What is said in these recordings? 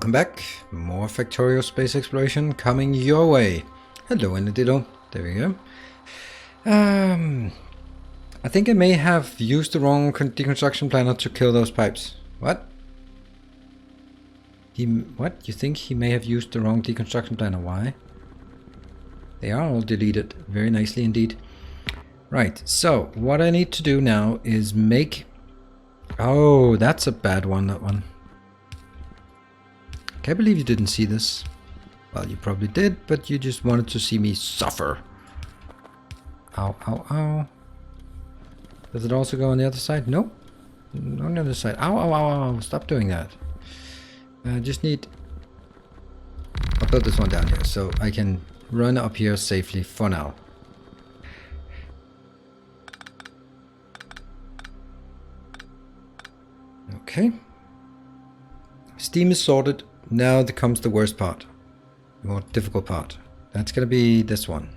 Welcome back. More Factorio space exploration coming your way. Hello, Earendel. There we go. I think I may have used the wrong deconstruction planner to kill those pipes. What? What? You think he may have used the wrong deconstruction planner? Why? They are all deleted. Very nicely indeed. Right, so what I need to do now is make... Oh, that's a bad one, that one. Can't believe you didn't see this. Well, you probably did, but you just wanted to see me suffer. Ow, ow, ow. Does it also go on the other side? Nope. Not on the other side. Ow, ow, ow, ow. Stop doing that. I just need... I'll put this one down here so I can run up here safely for now. Okay. Steam is sorted. Now comes the worst part. The more difficult part. That's going to be this one.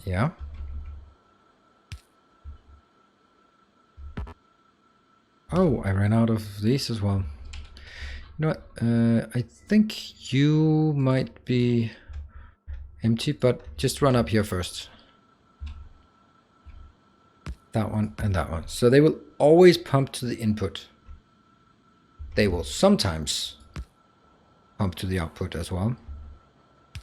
Yeah. Oh, I ran out of these as well. You know what? I think you might be empty, but just run up here first. That one and that one. So they will always pump to the input. They will sometimes pump to the output as well.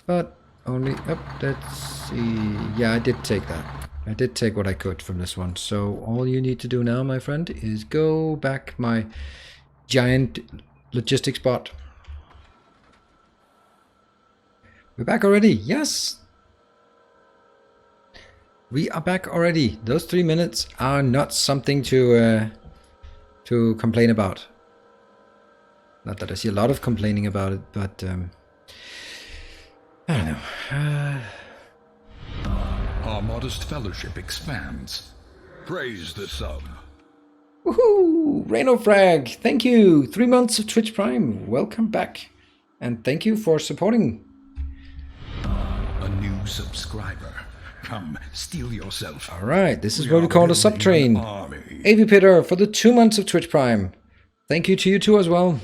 But only... Oh, let's see. Yeah, I did take that. I did take what I could from this one. So all you need to do now, my friend, is go back my giant logistics bot. We're back already. Yes. We are back already. Those 3 minutes are not something to complain about. Not that I see a lot of complaining about it, but I don't know. Our modest fellowship expands. Praise the sub. Woohoo! Reno Frag, thank you! 3 months of Twitch Prime, welcome back. And thank you for supporting. A new subscriber. Come, steal yourself. Alright, this is what we call a subtrain. AV Pitter for the 2 months of Twitch Prime. Thank you to you too as well.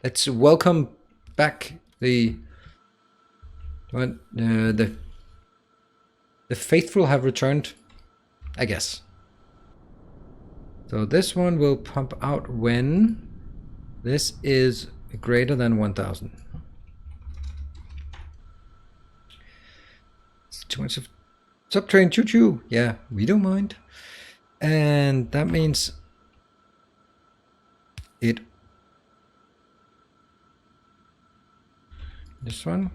Let's welcome back the faithful have returned, I guess. So this one will pump out when this is greater than 1000. It's too much of subtrain choo-choo. Yeah, we don't mind. And that means it... This one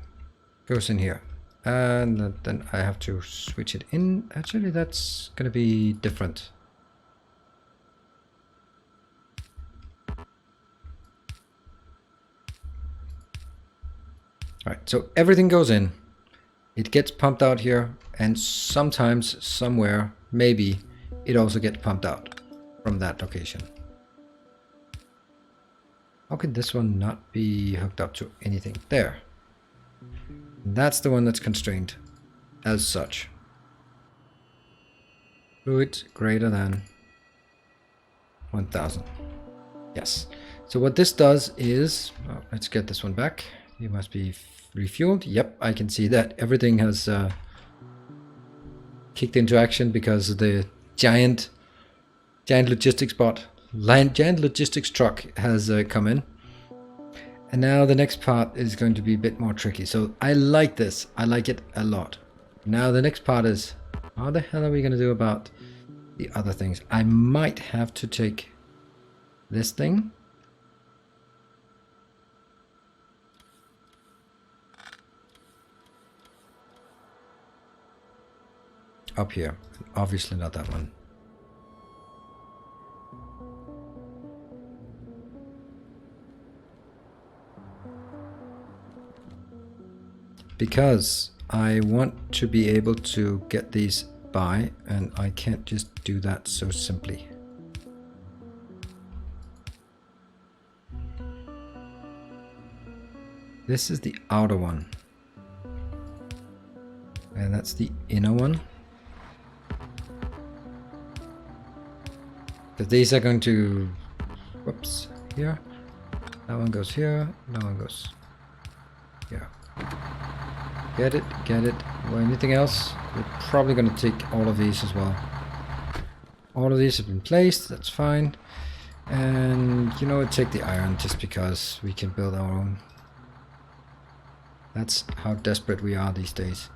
goes in here. And then I have to switch it in. Actually, that's going to be different. Alright, so everything goes in. It gets pumped out here. And sometimes, somewhere, maybe, it also gets pumped out from that location. How could this one not be hooked up to anything? There. That's the one that's constrained as such. Fluid greater than 1000. Yes. So what this does is, oh, let's get this one back. You must be refueled. Yep, I can see that everything has kicked into action because of the giant logistics bot, giant logistics truck has come in. And now the next part is going to be a bit more tricky. So I like this. I like it a lot. Now the next part is, how the hell are we going to do about the other things? I might have to take this thing. Up here. Obviously not that one. Because I want to be able to get these by, and I can't just do that so simply. This is the outer one. And that's the inner one. Because these are going to... Whoops. Here. That one goes here. That one goes here. Get it, get it. Well, anything else? We're probably going to take all of these as well. All of these have been placed. That's fine. And you know what? Take the iron just because we can build our own. That's how desperate we are these days.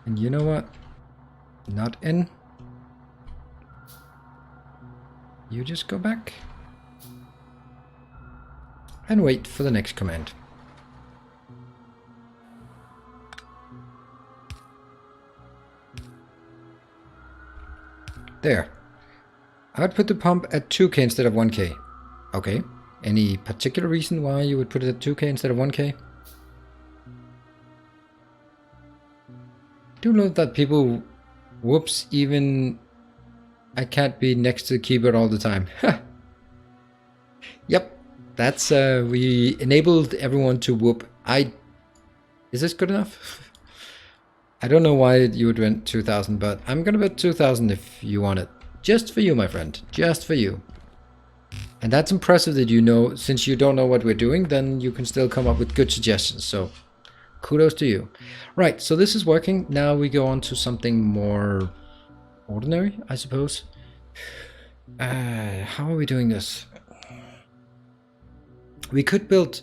And you know what? Not in. You just go back. And wait for the next command. There. I would put the pump at 2k instead of 1k. Okay. Any particular reason why you would put it at 2k instead of 1k? Do note that people, whoops, even I can't be next to the keyboard all the time. Yep, that's we enabled everyone to whoop. Is this good enough? I don't know why you would rent 2,000, but I'm gonna bet 2,000 if you want it. Just for you, my friend, just for you. And that's impressive that you know, since you don't know what we're doing, then you can still come up with good suggestions. So kudos to you. Right, so this is working. Now we go on to something more ordinary, I suppose. How are we doing this? We could build...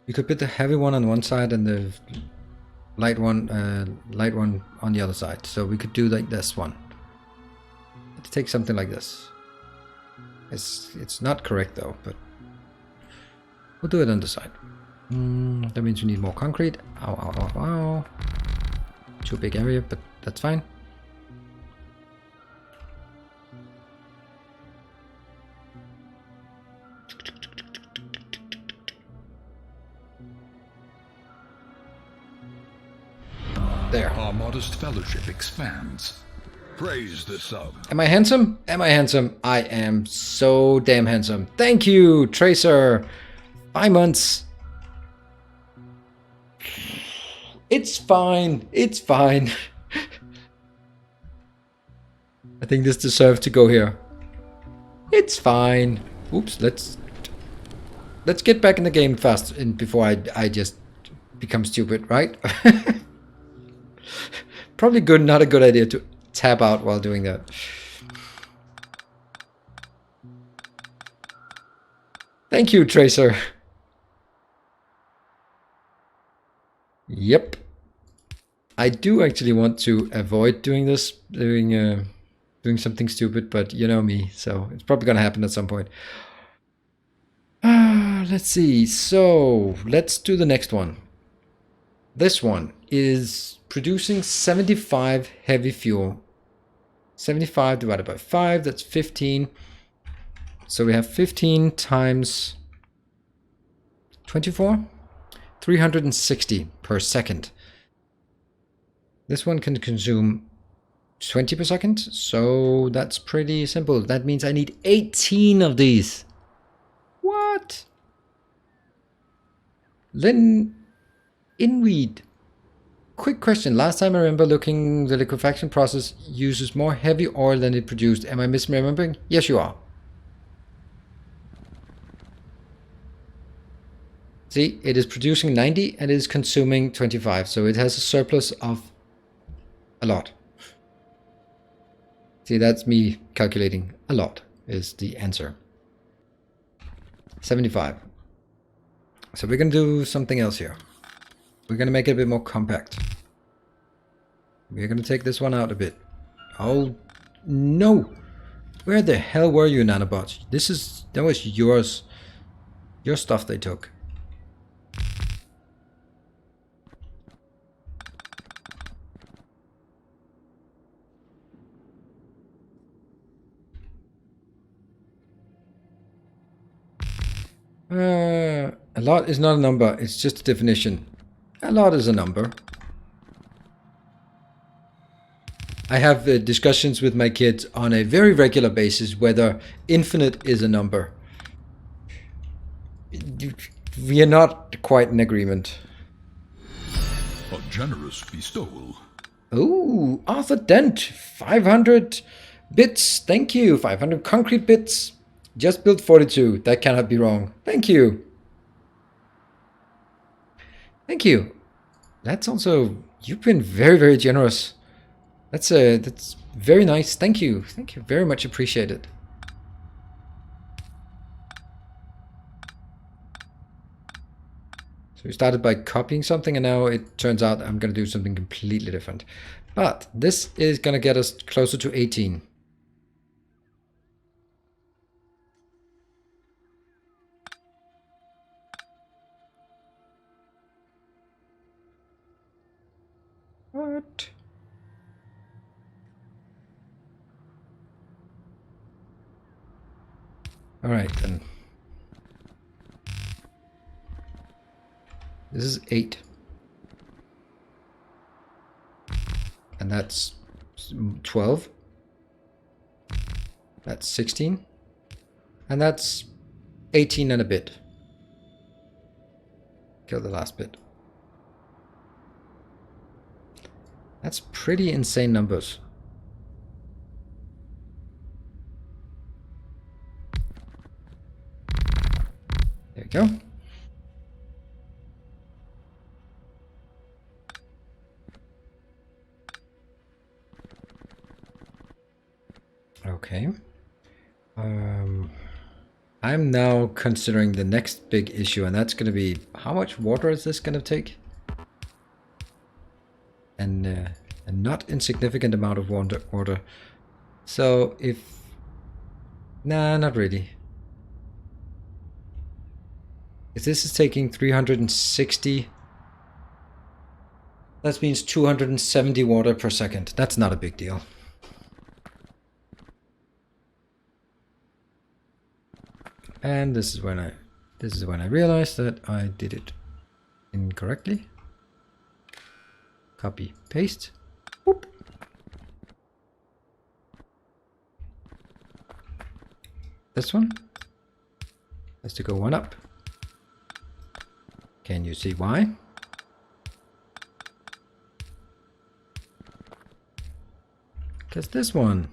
We could put the heavy one on one side and the light one on the other side. So we could do like this one. Let's take something like this. It's not correct though, but we'll do it on the side. That means we need more concrete. Ow, ow, ow, ow. Too big area, but that's fine. There. Our modest fellowship expands. Praise the sub. Am I handsome? Am I handsome? I am so damn handsome. Thank you, Tracer. 5 months. It's fine. It's fine. I think this deserves to go here. It's fine. Oops, let's get back in the game fast and before I just become stupid, right? Probably not a good idea to tab out while doing that. Thank you, Tracer. Yep. I do actually want to avoid doing this, doing something stupid, but you know me, so it's probably gonna happen at some point. Let's see. So let's do the next one. This one is producing 75 heavy fuel. 75 divided by 5, that's 15. So we have 15 times 24, 360 per second. This one can consume 20 per second, so that's pretty simple. That means I need 18 of these. What? Then Inweed. Quick question. Last time I remember looking, the liquefaction process uses more heavy oil than it produced. Am I misremembering? Yes, you are. See, it is producing 90 and it is consuming 25. So it has a surplus of a lot. See, that's me calculating. A lot is the answer. 75. So we're going to do something else here. We're going to make it a bit more compact. We're going to take this one out a bit. Oh, no. Where the hell were you, nanobots? That was yours. Your stuff they took. A lot is not a number, it's just a definition. A lot is a number. I have discussions with my kids on a very regular basis whether infinite is a number. We are not quite in agreement. A generous bestowal. Ooh, Arthur Dent, 500 bits. Thank you. 500 concrete bits. Just built 42. That cannot be wrong. Thank you. Thank you. That's also, you've been very, very generous. That's very nice. Thank you. Thank you. Very much appreciated. So we started by copying something, and now it turns out I'm going to do something completely different. But this is going to get us closer to 18. What? All right, then. This is 8. And that's 12. That's 16. And that's 18 and a bit. Kill the last bit. That's pretty insane numbers. There we go. Okay. I'm now considering the next big issue, and that's going to be how much water is this going to take? And a not insignificant amount of water. So if... Nah, not really. If this is taking 360, that means 270 water per second. That's not a big deal. And this is when I realized that I did it incorrectly. Copy, paste. Whoop. This one has to go one up. Can you see why? Because this one.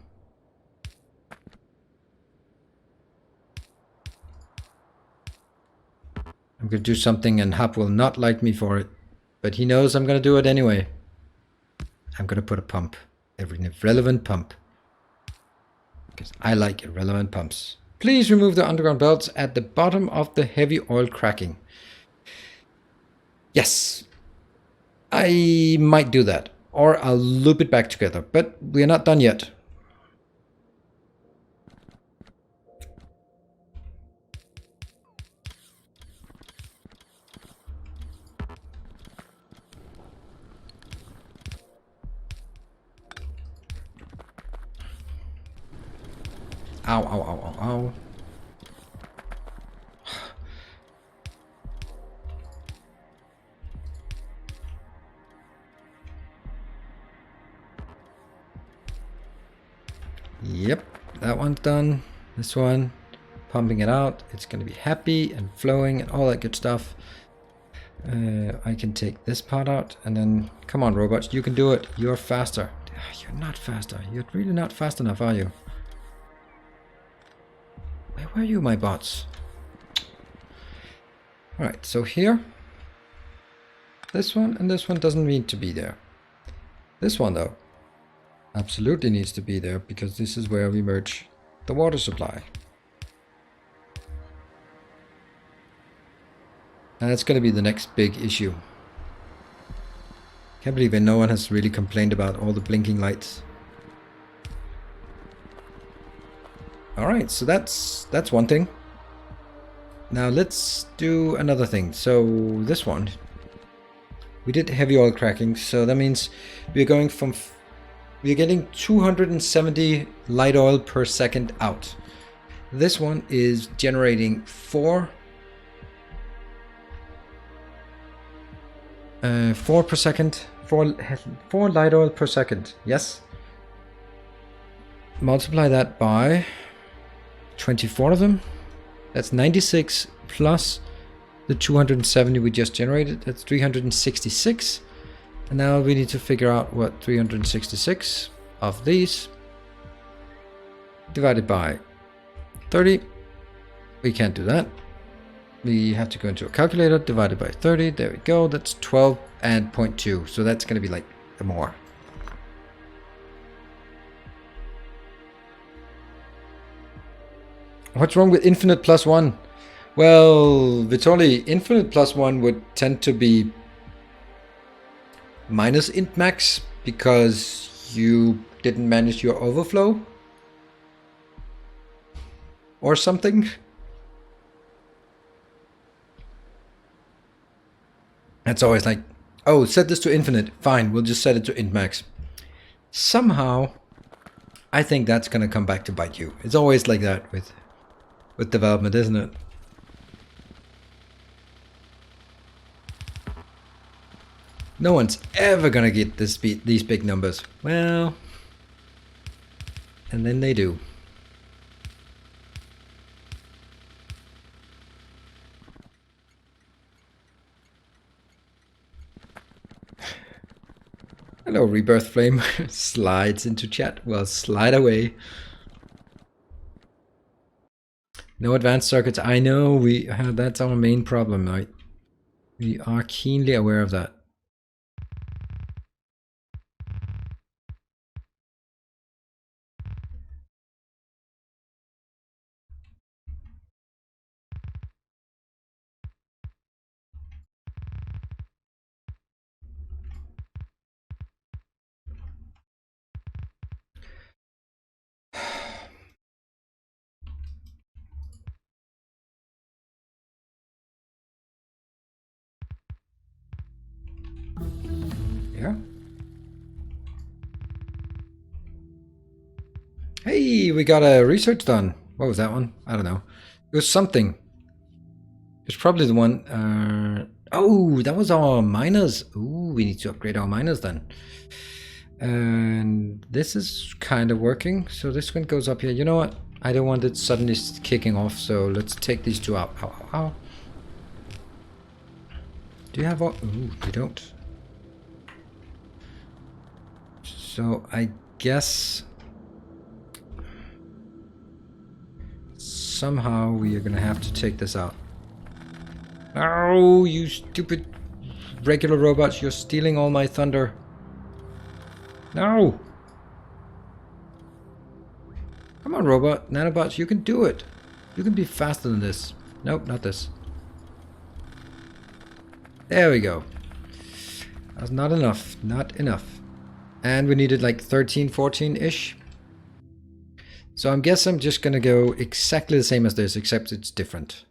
I'm going to do something and Hub will not like me for it. But he knows I'm going to do it anyway. I'm going to put a pump. Every irrelevant pump. Because I like irrelevant pumps. Please remove the underground belts at the bottom of the heavy oil cracking. Yes. I might do that. Or I'll loop it back together. But we're not done yet. Ow, ow, ow, ow, ow. Yep, that one's done. This one, pumping it out. It's going to be happy and flowing and all that good stuff. I can take this part out and then, come on robots, you can do it. You're faster. You're not faster. You're really not fast enough, are you? Where were you, my bots? Alright, so here, this one and this one doesn't need to be there. This one, though, absolutely needs to be there because this is where we merge the water supply. And that's going to be the next big issue. Can't believe no one has really complained about all the blinking lights. Alright, so that's one thing. Now let's do another thing. So this one, we did heavy oil cracking, so that means we're going from, we're getting 270 light oil per second out. This one is generating 4 per second, 4 light oil per second. Yes. Multiply that by 24 of them. That's 96 plus the 270 we just generated. That's 366. And now we need to figure out what 366 of these divided by 30. We can't do that. We have to go into a calculator, divided by 30. There we go. That's 12 and 0.2. So that's going to be like more. What's wrong with infinite plus 1? Well, Vitoli, infinite plus 1 would tend to be minus int max because you didn't manage your overflow or something. It's always like, oh, set this to infinite. Fine, we'll just set it to int max. Somehow, I think that's gonna come back to bite you. It's always like that with development, isn't it? No one's ever gonna get these big numbers. Well, and then they do. Hello, Rebirth Flame. Slides into chat. Well, slide away. No advanced circuits. I know that's our main problem, right? We are keenly aware of that. Yeah. Hey, we got a research done. What was that one? I don't know. It was something. It's probably the one. Oh, that was our miners. Ooh, we need to upgrade our miners then. And this is kind of working. So this one goes up here. You know what? I don't want it suddenly kicking off. So let's take these two out. Ow. Do you have all? Ooh, you don't. So I guess somehow we are gonna have to take this out. Oh, you stupid regular robots, you're stealing all my thunder. No! Come on, robot. Nanobots, you can do it. You can be faster than this. Nope, not this. There we go. That's not enough. Not enough. And we needed like 13, 14-ish. So I guess I'm just gonna go exactly the same as this, except it's different.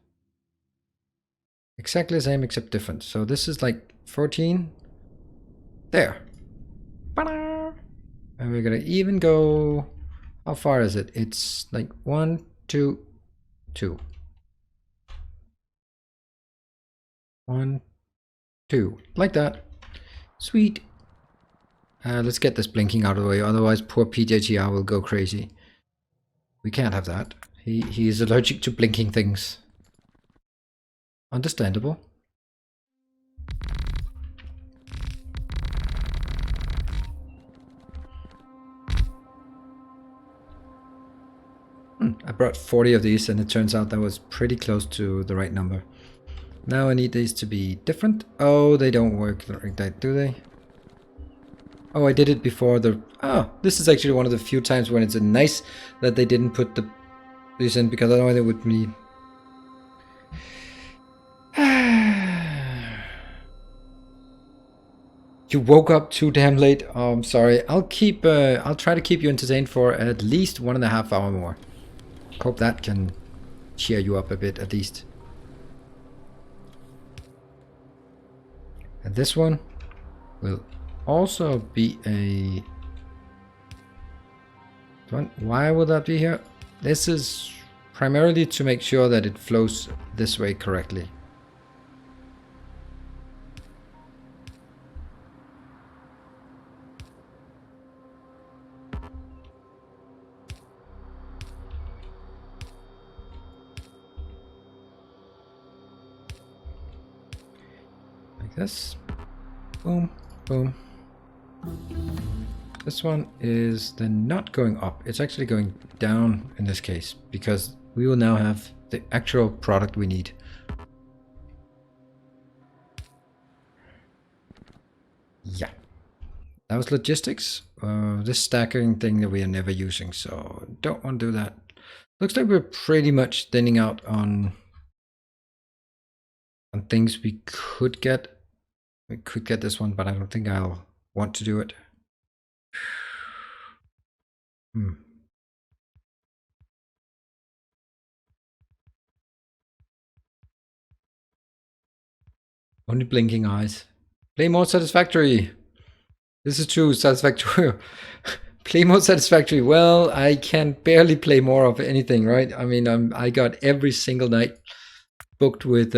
Exactly the same, except different. So this is like 14. There. And we're gonna even go... How far is it? It's like 1, 2, 2. 1, 2. Like that. Sweet. Let's get this blinking out of the way, otherwise poor PJTR will go crazy. We can't have that. He is allergic to blinking things. Understandable. I brought 40 of these and it turns out that was pretty close to the right number. Now I need these to be different. Oh, they don't work like that, do they? Oh, I did it before the... Oh, this is actually one of the few times when it's nice that they didn't put these in, because otherwise it would be... You woke up too damn late. Oh, I'm sorry. I'll try to keep you entertained for at least 1.5 hours more. Hope that can cheer you up a bit, at least. And this one will also be a... Why will that be here? This is primarily to make sure that it flows this way correctly. like this. Boom, boom. This one is then not going up. It's actually going down in this case because we will now have the actual product we need. Yeah. That was logistics. This stacking thing that we are never using, so don't want to do that. Looks like we're pretty much thinning out on things we could get. We could get this one, but I don't think I'll want to do it. Only blinking eyes. Play more satisfactory. This is true, satisfactory. Play more satisfactory. Well, I can barely play more of anything, right? I mean, I got every single night booked with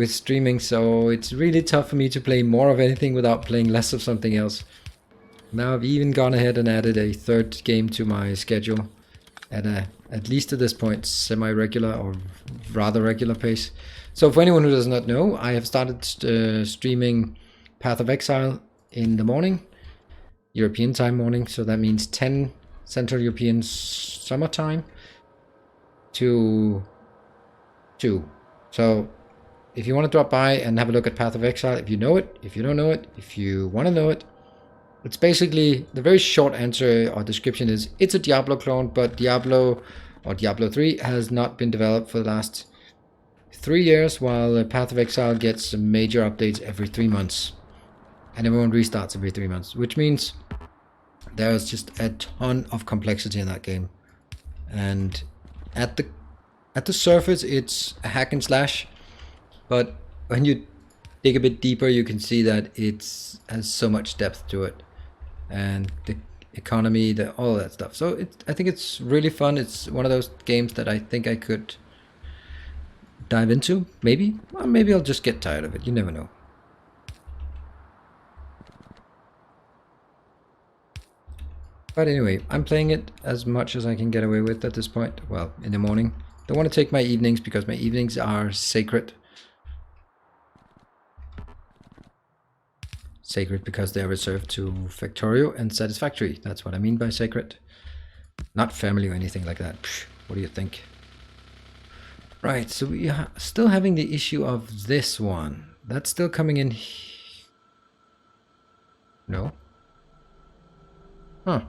streaming, so it's really tough for me to play more of anything without playing less of something else. Now I've even gone ahead and added a third game to my schedule at least at this point, semi-regular or rather regular pace. So for anyone who does not know, I have started streaming Path of Exile in the morning, European time morning, so that means 10 Central European summertime to 2. So if you want to drop by and have a look at Path of Exile, if you know it, if you don't know it, if you want to know it, it's basically, the very short answer or description is, it's a Diablo clone, but Diablo or Diablo 3 has not been developed for the last 3 years, while Path of Exile gets major updates every 3 months. And everyone restarts every 3 months, which means there's just a ton of complexity in that game. And at the surface, it's a hack and slash, but when you dig a bit deeper, you can see that it has so much depth to it. And the economy, all that stuff. So I think it's really fun. It's one of those games that I think I could dive into. Maybe. Well, maybe I'll just get tired of it. You never know. But anyway, I'm playing it as much as I can get away with at this point. Well, in the morning. Don't want to take my evenings because my evenings are sacred. Sacred because they are reserved to Factorio and Satisfactory. That's what I mean by sacred. Not family or anything like that. Psh, what do you think? Right, so we are still having the issue of this one. That's still coming in. No? Huh.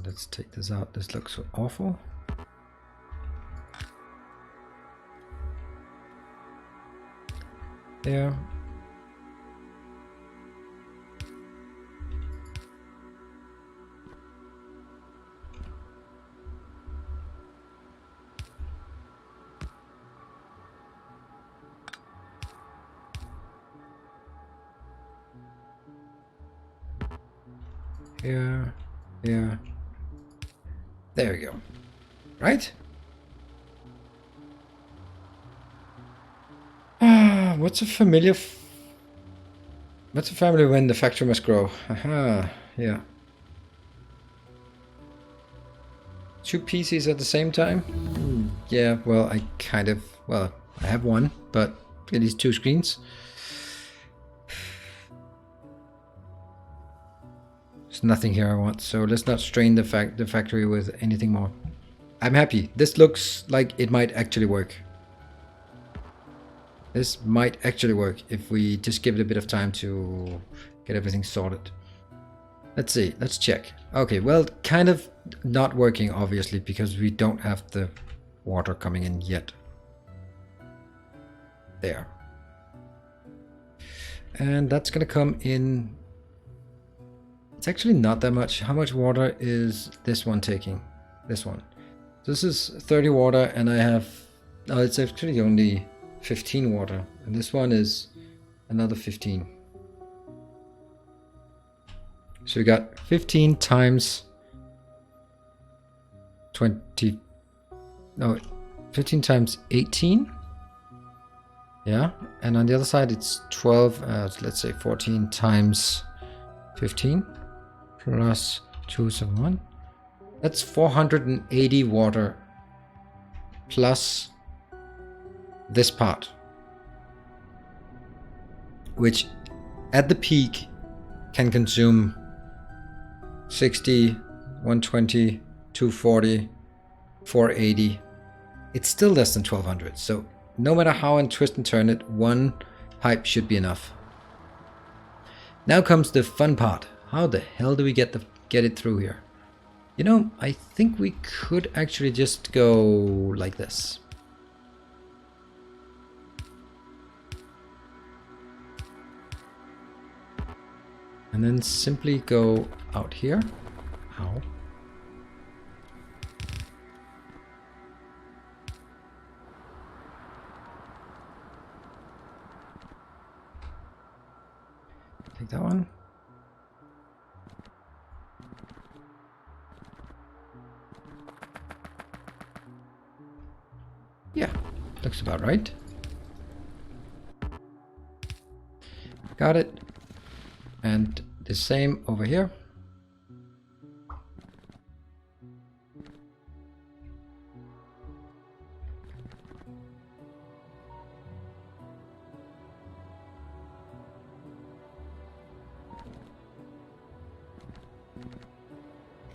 Let's take this out. This looks so awful. There. Here. Here. There we go. Right? What's a family when the factory must grow? Aha, yeah. 2 PCs at the same time? Yeah, well, I have one, but at least 2 screens. There's nothing here I want, so let's not strain the factory with anything more. I'm happy. This looks like it might actually work. This might actually work if we just give it a bit of time to get everything sorted. Let's see, let's check. Okay, well, kind of not working, obviously, because we don't have the water coming in yet. There. And that's gonna come in. It's actually not that much. How much water is this one taking? This one. This is 30 water, and I have No, it's actually only 15 water, and this one is another 15. So we got 15 times 20, no, 15 times 18. Yeah, and on the other side it's 12, let's say 14 times 15 plus 271. That's 480 water plus this part, which at the peak can consume 60, 120, 240, 480. It's still less than 1200. So no matter how I twist and turn it, one pipe should be enough. Now comes the fun part. How the hell do we get it through here? You know, I think we could actually just go like this. And then simply go out here. Ow. Take that one. Yeah, looks about right. Got it. And the same over here.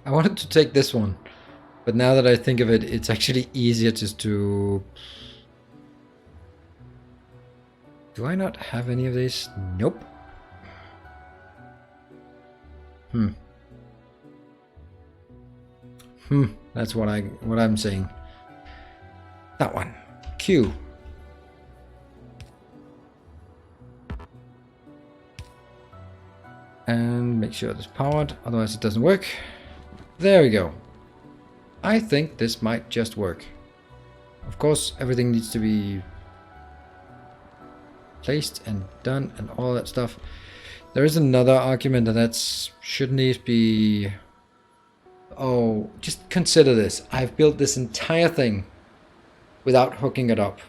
I wanted to take this one, but now that I think of it, it's actually easier just to... Do I not have any of these? Nope. That's what I'm saying. That one. Q. And make sure it's powered, otherwise it doesn't work. There we go. I think this might just work. Of course, everything needs to be placed and done and all that stuff. There is another argument, and that's, shouldn't these be... Oh, just consider this. I've built this entire thing without hooking it up.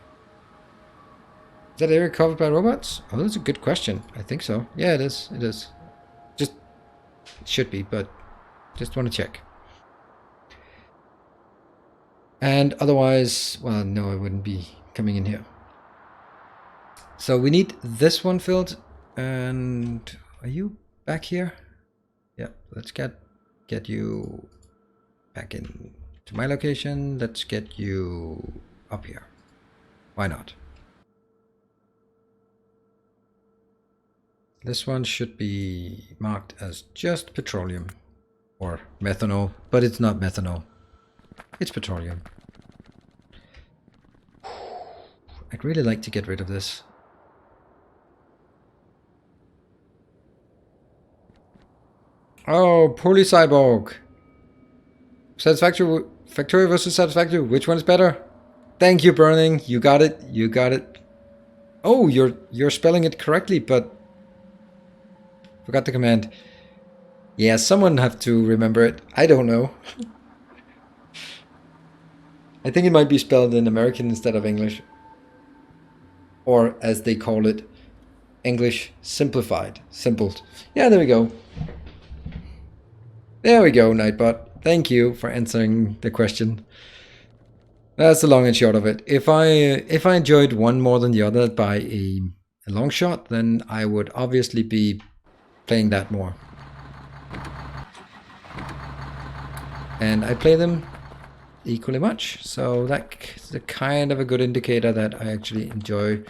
Is that area covered by robots? Oh, that's a good question. I think so. Yeah, it is. It is. Just, it should be, but just want to check. And otherwise, well, no, I wouldn't be coming in here. So we need this one filled. And are you back here? Yeah, let's get you back in to my location. Let's get you up here. Why not? This one should be marked as just petroleum or methanol, but it's not methanol. It's petroleum. I'd really like to get rid of this. Oh, poorly cyborg. Satisfactory, Factorio versus Satisfactory. Which one is better? Thank you, Burning. You got it. You got it. Oh, you're spelling it correctly, but forgot the command. Yeah, someone have to remember it. I don't know. I think it might be spelled in American instead of English, or as they call it, English simplified, simpled. Yeah, there we go. There we go, Nightbot. Thank you for answering the question. That's the long and short of it. If I enjoyed one more than the other by a long shot, then I would obviously be playing that more. And I play them equally much, so that's a kind of a good indicator that I actually enjoy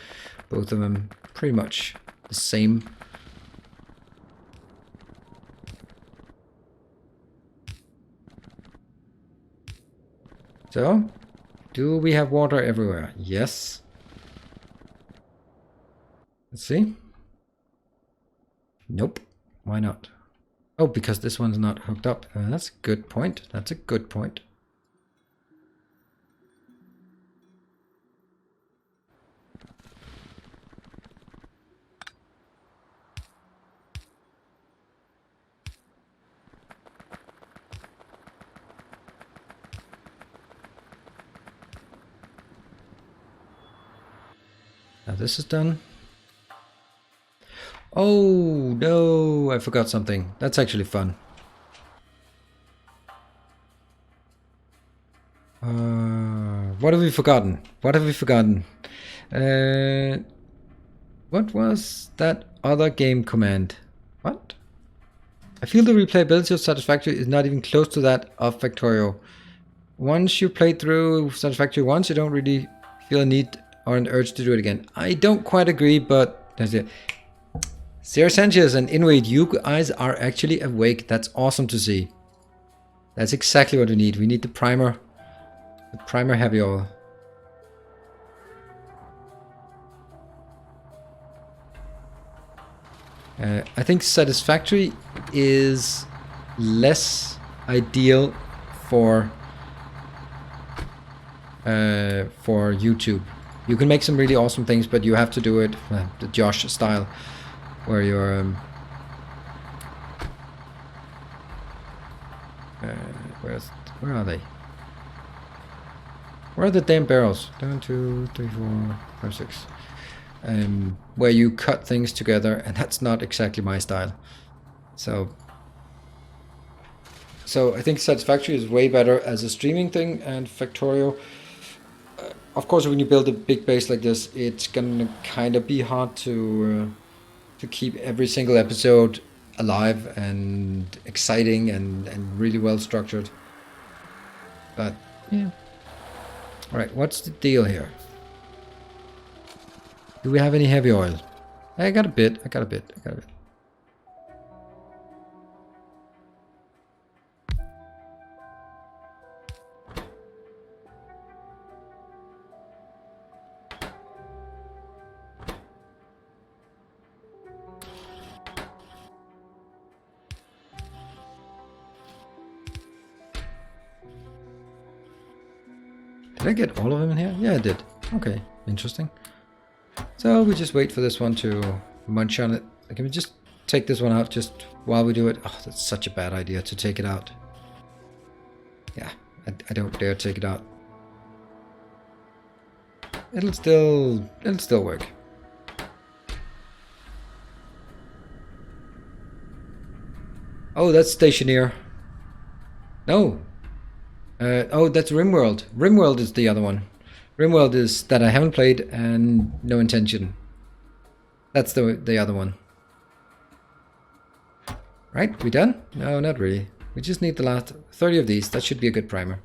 both of them pretty much the same. So, do we have water everywhere? Yes. Let's see. Nope. Why not? Oh, because this one's not hooked up. That's a good point. That's a good point. Now this is done. Oh no, I forgot something. That's actually fun. What have we forgotten? What have we forgotten? What was that other game command? What? I feel the replayability of Satisfactory is not even close to that of Factorio. Once you play through Satisfactory once, you don't really feel a need or an urge to do it again. I don't quite agree, but that's it. Sarah Sanchez and Inwade, you guys are actually awake. That's awesome to see. That's exactly what we need. We need the primer heavy oil. I think Satisfactory is less ideal for YouTube. You can make some really awesome things, but you have to do it the Josh style, where you're where are they? Where are the damn barrels? 1, 2, 3, 4, 5, 6. Where you cut things together, and that's not exactly my style. So I think Satisfactory is way better as a streaming thing, and Factorio, of course, when you build a big base like this, it's gonna kind of be hard to keep every single episode alive and exciting and really well structured. But yeah. All right, what's the deal here? Do we have any heavy oil? I got a bit. Did I get all of them in here? Yeah, I did. Okay, interesting. So we just wait for this one to munch on it. Can we just take this one out just while we do it? Oh, that's such a bad idea to take it out. Yeah, I don't dare take it out. It'll still work. Oh, that's Stationeer. No. Oh, that's RimWorld. RimWorld is the other one. RimWorld is that I haven't played and no intention. That's the other one. Right, we done? No, not really. We just need the last 30 of these. That should be a good primer.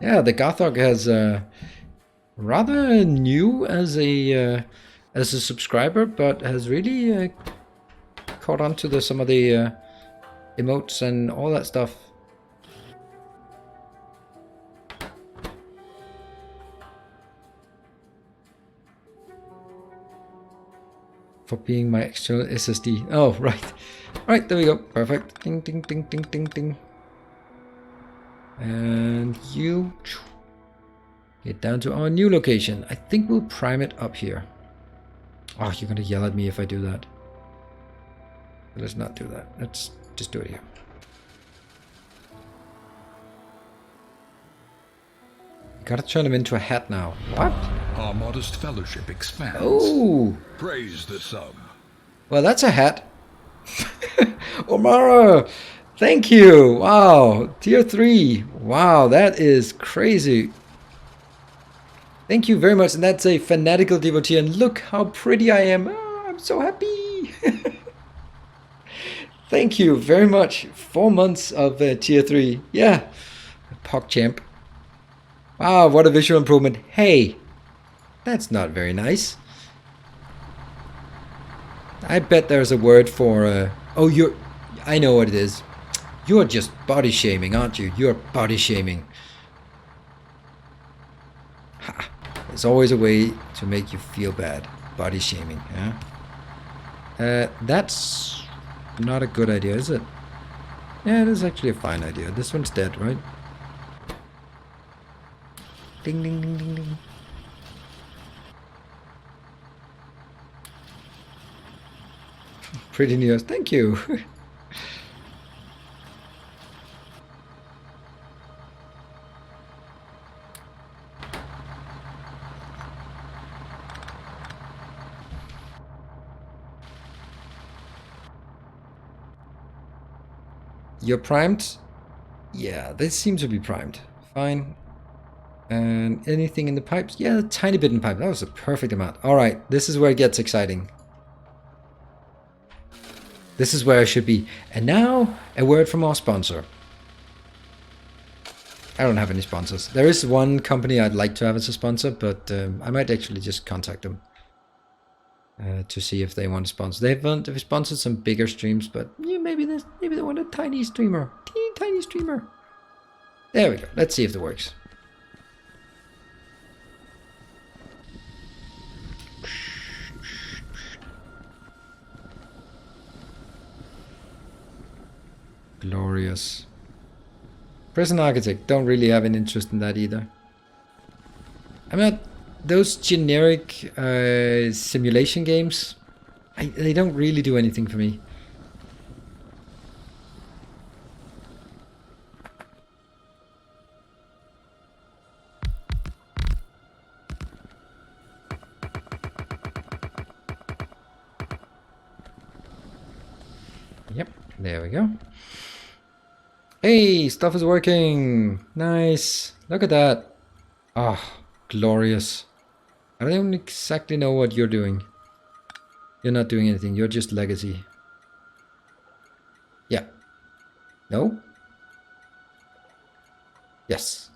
Yeah, the Gothog has rather new as a subscriber, but has really caught on to some of the emotes and all that stuff. For being my external SSD. Oh, right. Right, there we go. Perfect. Ding, ding, ding, ding, ding, ding. And you get down to our new location. I think we'll prime it up here. Oh, you're gonna yell at me if I do that. Let's not do that. Let's just do it here. Gotta turn him into a hat now. What? Our modest fellowship expands. Oh! Praise the sub. Well, that's a hat. Omara! Thank you! Wow! Tier 3! Wow, that is crazy. Thank you very much, and that's a fanatical devotee, and look how pretty I am. Oh, I'm so happy. Thank you very much. 4 months of tier 3. Yeah. PogChamp. Wow, what a visual improvement. Hey, that's not very nice. I bet there's a word for, oh, I know what it is. You're just body shaming, aren't you? You're body shaming. Ha. There's always a way to make you feel bad. Body shaming, yeah? That's not a good idea, is it? Yeah, it is actually a fine idea. This one's dead, right? Ding, ding, ding, ding, ding. Pretty news. Thank you. You're primed? Yeah, they seem to be primed. Fine. And anything in the pipes? Yeah, a tiny bit in pipe. That was a perfect amount. Alright, this is where it gets exciting. This is where I should be. And now, a word from our sponsor. I don't have any sponsors. There is one company I'd like to have as a sponsor, but I might actually just contact them to see if they want to sponsor. They've sponsored some bigger streams, but yeah, maybe they want a tiny streamer. Teeny tiny streamer. There we go. Let's see if it works. Glorious. Prison Architect, don't really have an interest in that either. I'm not... Those generic simulation games, they don't really do anything for me. Yep, there we go. Hey, stuff is working. Nice. Look at that. Ah, glorious. I don't exactly know what you're doing. You're not doing anything. You're just legacy. Yeah. No? Yes.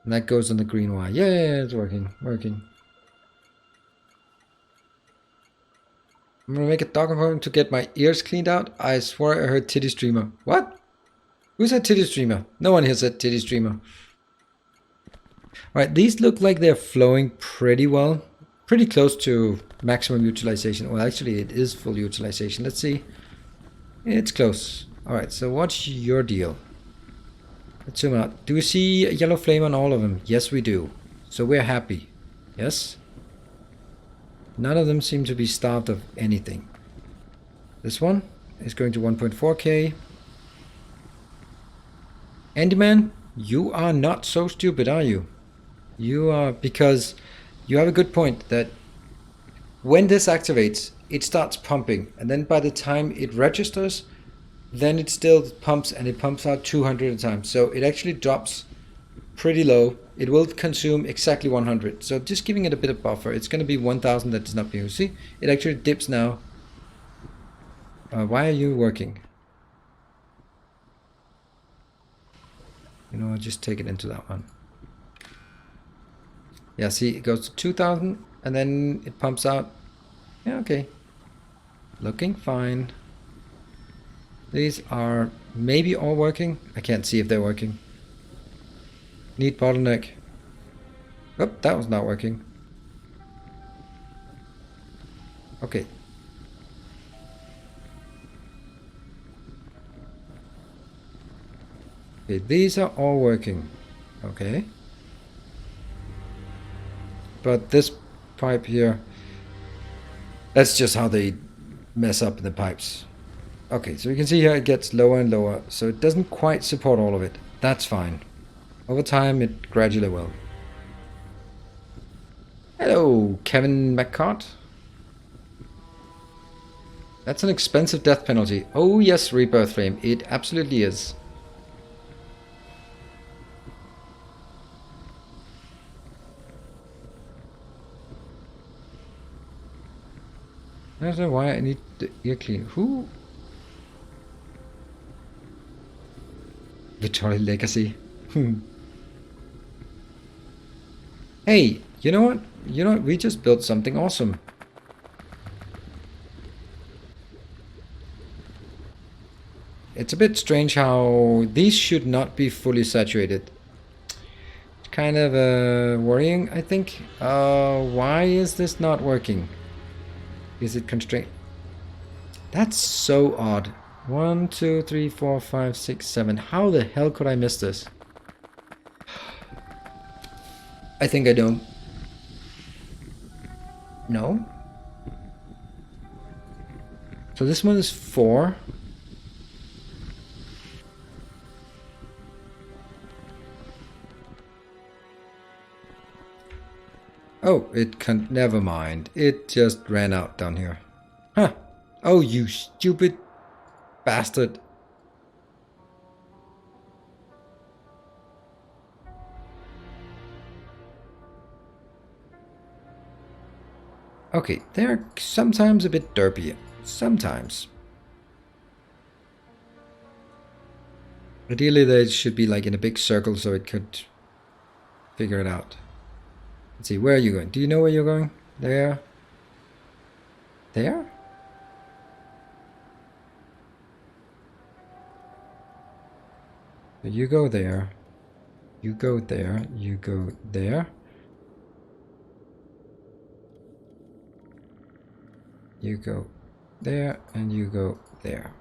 And that goes on the green wire. Yeah, it's working. Working. I'm gonna make a dog component to get my ears cleaned out. I swear I heard titty streamer. What? Who said titty streamer? No one here said titty streamer. Alright, these look like they're flowing pretty well. Pretty close to maximum utilization. Well, actually, it is full utilization. Let's see. It's close. Alright, so what's your deal? Let's zoom out. Do we see a yellow flame on all of them? Yes, we do. So we're happy. Yes? None of them seem to be starved of anything. This one is going to 1.4k. Andyman, you are not so stupid, are you? You are, because you have a good point that when this activates, it starts pumping, and then by the time it registers, then it still pumps, and it pumps out 200 at a time. So it actually drops pretty low. It will consume exactly 100. So just giving it a bit of buffer. It's going to be 1000 that is not being used. See, it actually dips now. Why are you working? You know, I'll just take it into that one. Yeah, see, it goes to 2000 and then it pumps out. Yeah, okay. Looking fine. These are maybe all working. I can't see if they're working. Need bottleneck. Oh, that was not working. Okay. Okay, these are all working. Okay. But this pipe here, that's just how they mess up the pipes. Okay, so you can see here it gets lower and lower, so it doesn't quite support all of it. That's fine. Over time, it gradually will. Hello, Kevin McCart. That's an expensive death penalty. Oh yes, Rebirth Flame. It absolutely is. I don't know why I need the ear clean. Who? Victoria Legacy. Hey, you know what? You know what? We just built something awesome. It's a bit strange how these should not be fully saturated. It's kind of worrying, I think. Why is this not working? Is it constrained? That's so odd. 1, 2, 3, 4, 5, 6, 7. How the hell could I miss this? I think I don't. No. So this one is 4. Oh, it can't. Never mind. It just ran out down here. Huh. Oh, you stupid. bastard. Okay, they're sometimes a bit derpy. Sometimes. Ideally, they should be like in a big circle so it could figure it out. Let's see, where are you going? Do you know where you're going? There? There? So you go there. You go there. You go there. You go there, and you go there.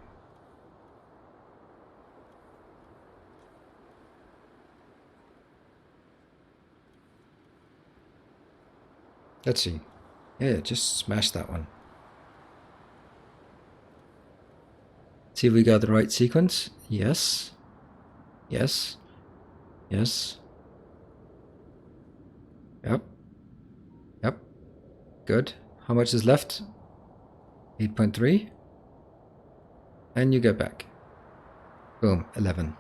Let's see. Yeah, just smash that one. See if we got the right sequence. Yes. Yes. Yes. Yep. Yep. Good. How much is left? 8.3. And you get back. Boom. 11.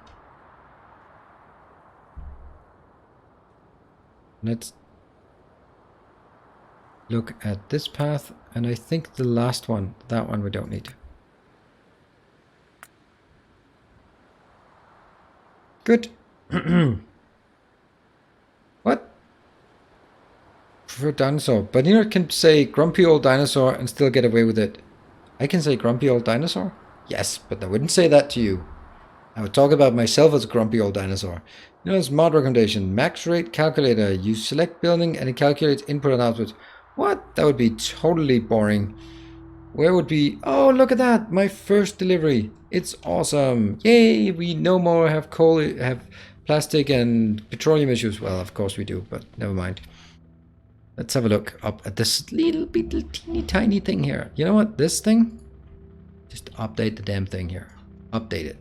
Let's look at this path, and I think the last one, that one we don't need. Good. What? For dinosaur. But you can say grumpy old dinosaur and still get away with it. I can say grumpy old dinosaur? Yes, but I wouldn't say that to you. I would talk about myself as a grumpy old dinosaur. You know, mod recommendation. Max rate calculator. You select building and it calculates input and output. What? That would be totally boring. Where would be... Oh, look at that! My first delivery. It's awesome. Yay! We no more have coal, have plastic and petroleum issues. Well, of course we do, but never mind. Let's have a look up at this little teeny tiny thing here. You know what? This thing? Just update the damn thing here. Update it.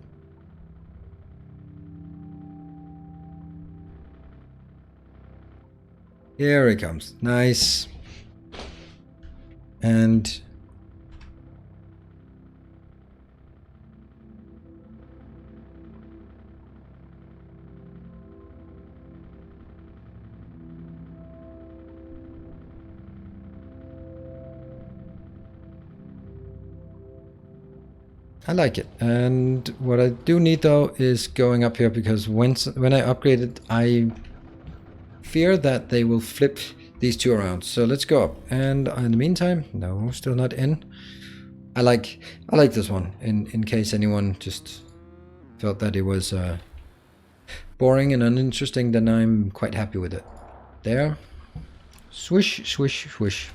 Here it comes. Nice. And I like it. And what I do need though is going up here, because when I upgrade it, I fear that they will flip these two around. So let's go up. And in the meantime, no, still not in. I like this one in case anyone just felt that it was boring and uninteresting, then I'm quite happy with it. There. Swish, swish, swish.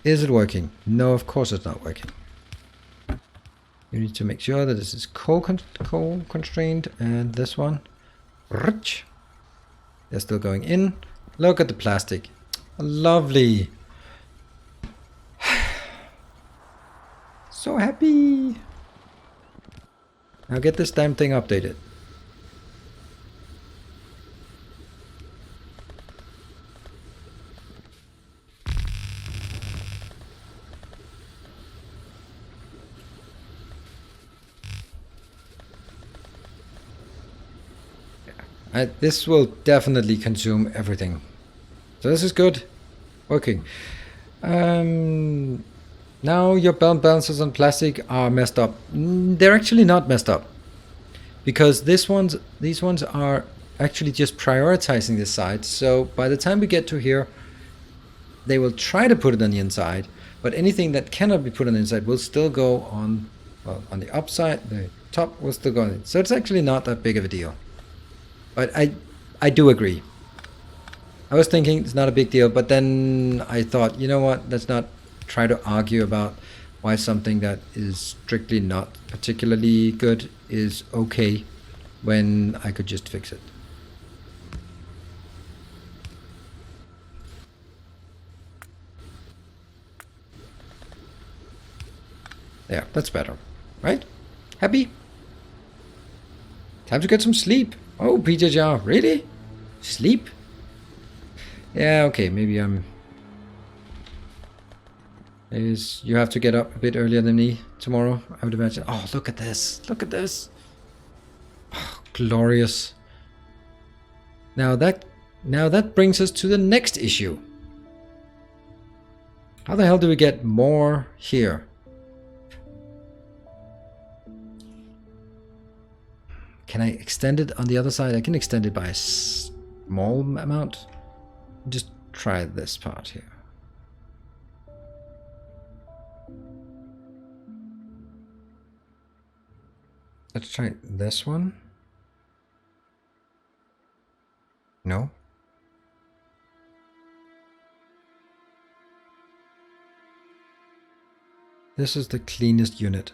Is it working? No, of course it's not working. You need to make sure that this is coal constrained, and this one. They're still going in. Look at the plastic. Lovely. So happy. Now get this damn thing updated. This will definitely consume everything. So this is good. Working. Now your belt balances on plastic are messed up. They're actually not messed up. Because these ones are actually just prioritizing this side. So by the time we get to here, they will try to put it on the inside. But anything that cannot be put on the inside will still go on, well, on the upside. The top will still go on it. So it's actually not that big of a deal. But I do agree. I was thinking it's not a big deal, but then I thought, you know what, let's not try to argue about why something that is strictly not particularly good is okay when I could just fix it. There, that's better, right? Happy? Time to get some sleep. Oh, PJR, really? Sleep? Yeah, okay, maybe I'm... is you have to get up a bit earlier than me tomorrow, I would imagine. Oh, look at this. Look at this. Oh, glorious. Now that brings us to the next issue. How the hell do we get more here? Can I extend it on the other side? I can extend it by a small amount. Just try this part here. Let's try this one. No. This is the cleanest unit.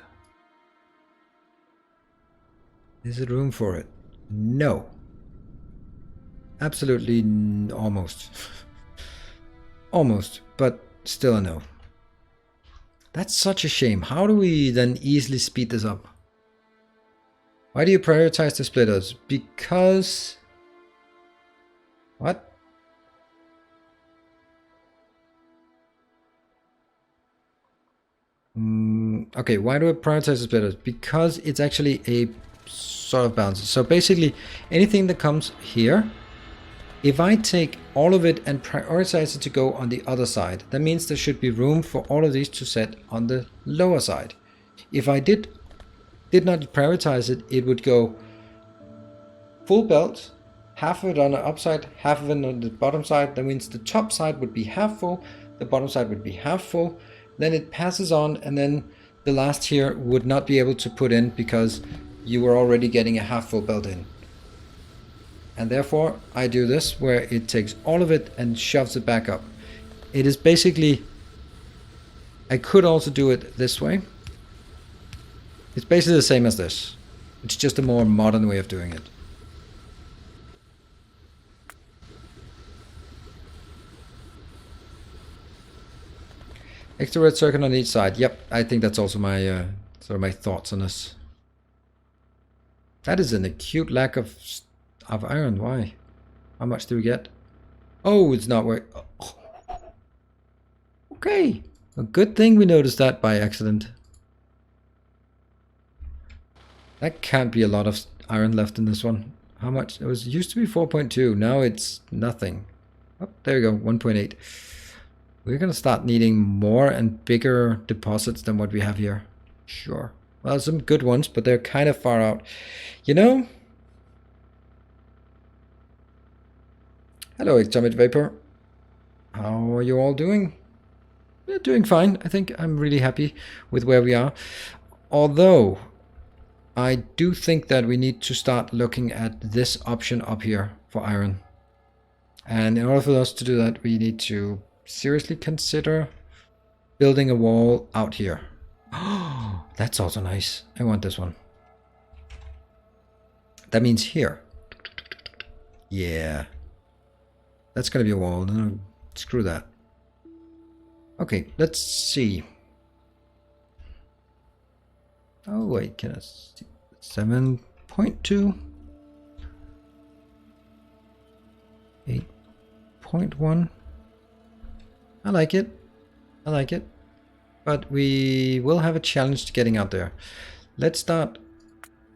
Is it room for it? No. Absolutely almost. Almost, but still a no. That's such a shame. How do we then easily speed this up? Why do you prioritize the splitters? Because... What? Okay, why do I prioritize the splitters? Because it's actually a sort of balance. So basically, anything that comes here, if I take all of it and prioritize it to go on the other side, that means there should be room for all of these to set on the lower side. If I did not prioritize it, it would go full belt, half of it on the upside, half of it on the bottom side. That means the top side would be half full, the bottom side would be half full. Then it passes on, and then the last here would not be able to put in because you were already getting a half full belt in. And therefore I do this where it takes all of it and shoves it back up. It is basically, I could also do it this way. It's basically the same as this. It's just a more modern way of doing it. Extra red circle on each side. Yep, I think that's also my sort of my thoughts on this. That is an acute lack of iron. Why? How much do we get? Oh, it's not working. Oh. Okay, a good thing we noticed that by accident. That can't be a lot of iron left in this one. How much? It used to be 4.2. Now it's nothing. Oh, there you go, 1.8. We're gonna start needing more and bigger deposits than what we have here. Sure. Well, some good ones, but they're kind of far out. You know? Hello, Atomic Vapor. How are you all doing? We're doing fine. I think I'm really happy with where we are. Although, I do think that we need to start looking at this option up here for iron. And in order for us to do that, we need to seriously consider building a wall out here. Oh, that's also nice. I want this one. That means here. Yeah. That's gonna be a wall. No, screw that. Okay, let's see. Oh wait, can I see? 7.2. 8.1. I like it. I like it. But we will have a challenge to getting out there. Let's start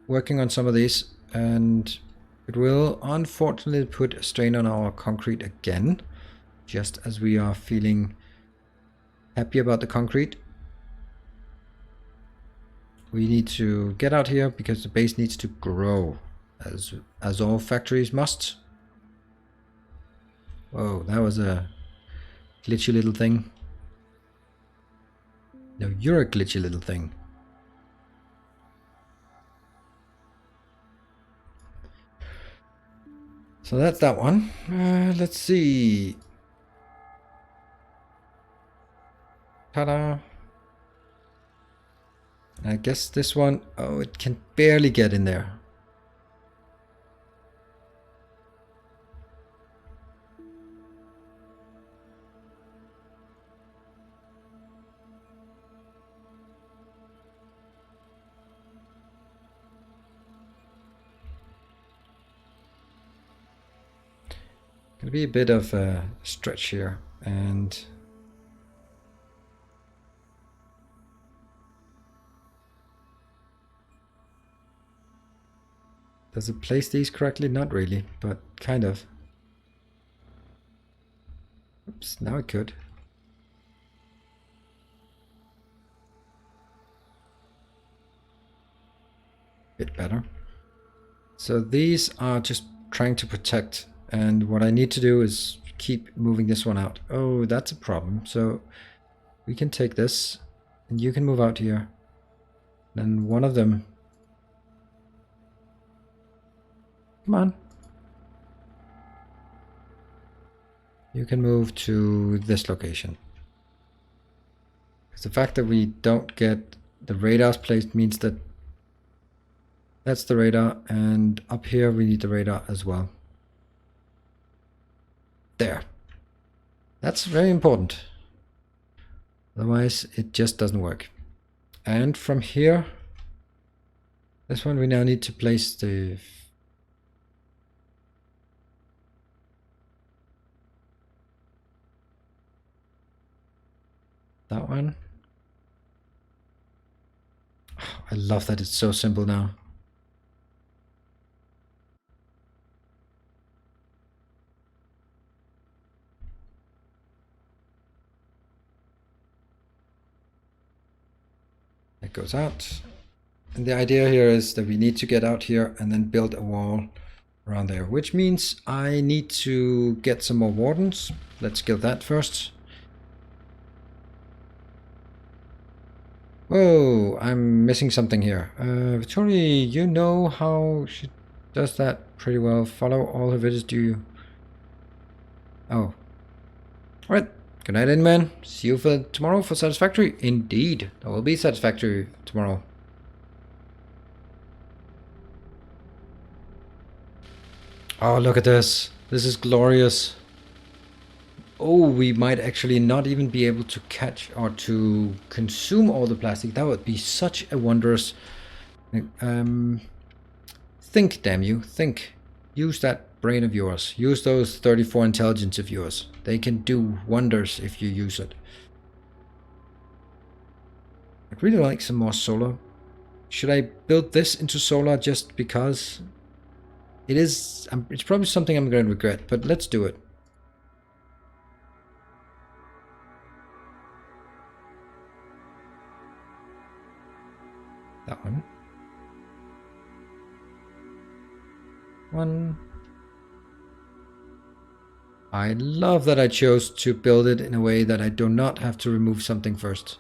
working on some of these, and it will unfortunately put a strain on our concrete again, just as we are feeling happy about the concrete. We need to get out here because the base needs to grow, as all factories must. Whoa, that was a glitchy little thing. No, you're a glitchy little thing. So that's that one. Let's see. Ta-da. I guess this one, oh, it can barely get in there. Gonna be a bit of a stretch here, and Does it place these correctly? Not really, but kind of. Oops, now it could. Bit better. So these are just trying to protect, and what I need to do is keep moving this one out. Oh, that's a problem. So we can take this, and you can move out here. Then one of them. Come on. You can move to this location. Because the fact that we don't get the radars placed means that that's the radar, and up here we need the radar as well. There. That's very important. Otherwise it just doesn't work. And from here, this one we now need to place the that one. Oh, I love that it's so simple now. It goes out. And the idea here is that we need to get out here and then build a wall around there, which means I need to get some more wardens. Let's get that first. Whoa, I'm missing something here. Victoria, you know how she does that pretty well. Follow all her videos, do you? Oh. Alright. Good night, Inman. See you for tomorrow for Satisfactory. Indeed, there will be Satisfactory tomorrow. Oh, look at this. This is glorious. Oh, we might actually not even be able to catch or to consume all the plastic. That would be such a wondrous... think, damn you. Think. Use that brain of yours. Use those 34 intelligence of yours. They can do wonders if you use it. I'd really like some more solar. Should I build this into solar just because? It is... it's probably something I'm going to regret, but let's do it. That one. One. I love that I chose to build it in a way that I do not have to remove something first,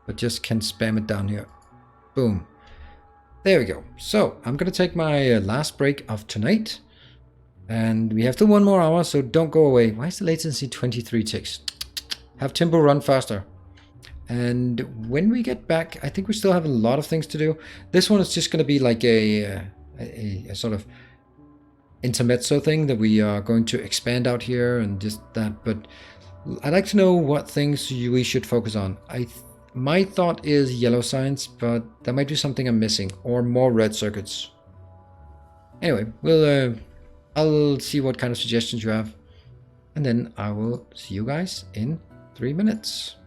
but just can spam it down here. Boom. There we go. So I'm going to take my last break of tonight, and we have still 1 more hour, so don't go away. Why is the latency 23 ticks? Have Timbo run faster. And when we get back, I think we still have a lot of things to do. This one is just going to be like a sort of intermezzo thing that we are going to expand out here and just that. But I'd like to know what things we should focus on. My thought is yellow signs, but that might be something I'm missing, or more red circuits. Anyway, I'll see what kind of suggestions you have, and then I will see you guys in 3 minutes.